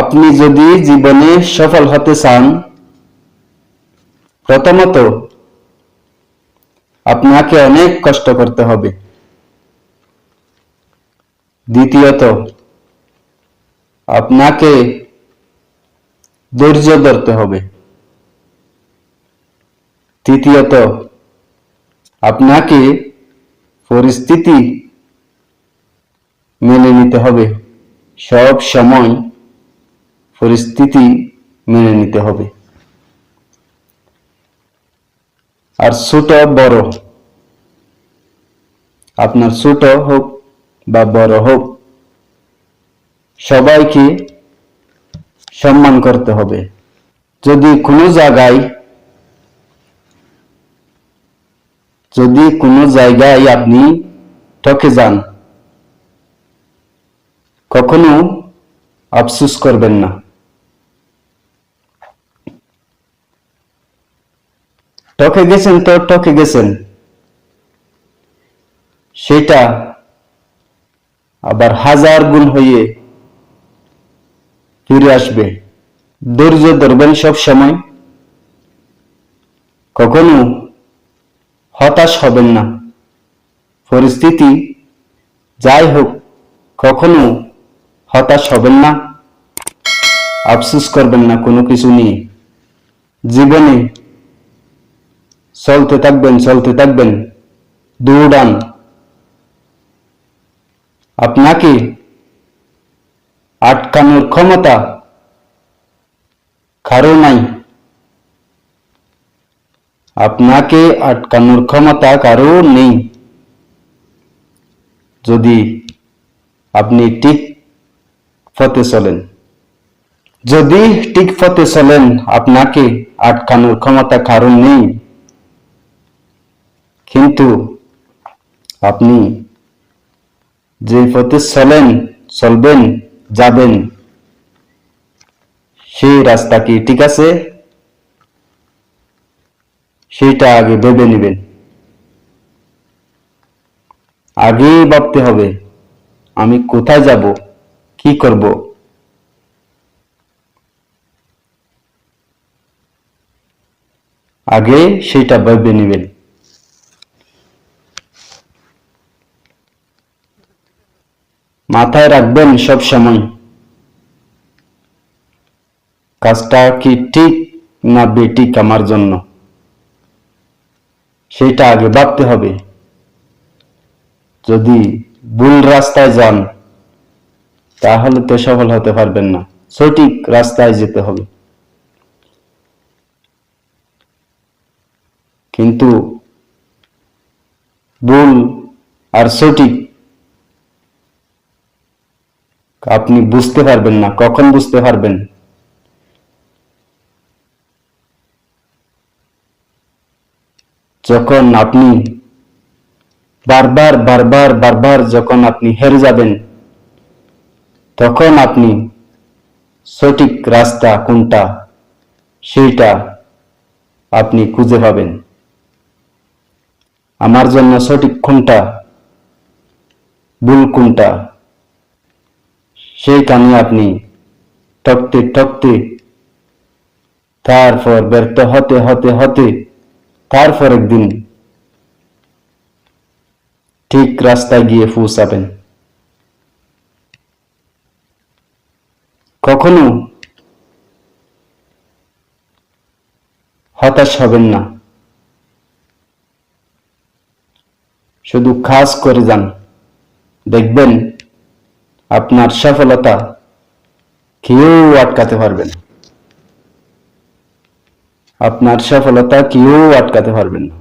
আপনি যদি জীবনে সফল হতে চান, প্রথমত আপনাকে অনেক কষ্ট করতে হবে। দ্বিতীয়ত আপনাকে ধৈর্য ধরতে হবে। তৃতীয়ত আপনাকে পরিস্থিতি মেনে নিতে হবে। সব সময় পরিস্থিতি মেনে নিতে হবে। আর ছোট বড়, আপনার ছোট হোক বা বড় হোক, সবাইকে সম্মান করতে হবে। যদি কোনো জায়গায় আপনি ঠকে যান, কখনো আফসোস করবেন না। ঠকে গেছেন তো ঠকে গেছেন, সেটা আবার 1000 গুণ হয়ে ফিরে আসবে। ধৈর্য ধরবেন সব সময়, কখনো হতাশ হবেন না। পরিস্থিতি যাই হোক, কখনো হতাশ হবেন না, আফসোস করবেন না কোনো কিছু নিয়ে। জীবনে চলতে থাকবেন, দৌড়ান। আপনাকে আটকানোর ক্ষমতা কারো নাই। আপনাকে আটকানোর ক্ষমতা কারো নেই, যদি আপনি ঠিক পথে চলেন। যদি ঠিক পথে চলেন, আপনাকে আটকানোর ক্ষমতা কারো নেই। কিন্তু আপনি যে পথে চলবেন, যাবেন, সেই রাস্তা কি ঠিক আছে, সেটা আগে ভেবে নেবেন। আগেই ভাবতে হবে, আমি কোথায় যাব, কি করব। আগে সেটা ভেবে নেবেন। মাথায় রাখবেন সব সময়, কাজটা কি ঠিক না বেঠিক আমার জন্য, সেটা আগে ভাবতে হবে। যদি ভুল রাস্তায় যান, তাহলে তো সফল হতে পারবেন না। সঠিক রাস্তায় যেতে হবে। কিন্তু ভুল আর সঠিক আপনি বুঝতে পারবেন না। কখন বুঝতে পারবেন? যখন আপনি বারবার যখন আপনি হেরে যাবেন, তখন আপনি সঠিক রাস্তা কোনটা, সেইটা আপনি খুঁজে পাবেন। আমার জন্য সঠিক কোনটা, ভুল কোনটা, সেইখানে আপনি ঠকতে তারপর ব্যর্থ হতে তারপর একদিন ঠিক রাস্তায় গিয়ে পৌঁছাবেন। কখনো হতাশ হবেন না, শুধু কাজ করে যান। দেখবেন আপনার সফলতা কেউ আটকাতে পারবে না। আপনার সফলতা কেউ আটকাতে পারবেন না।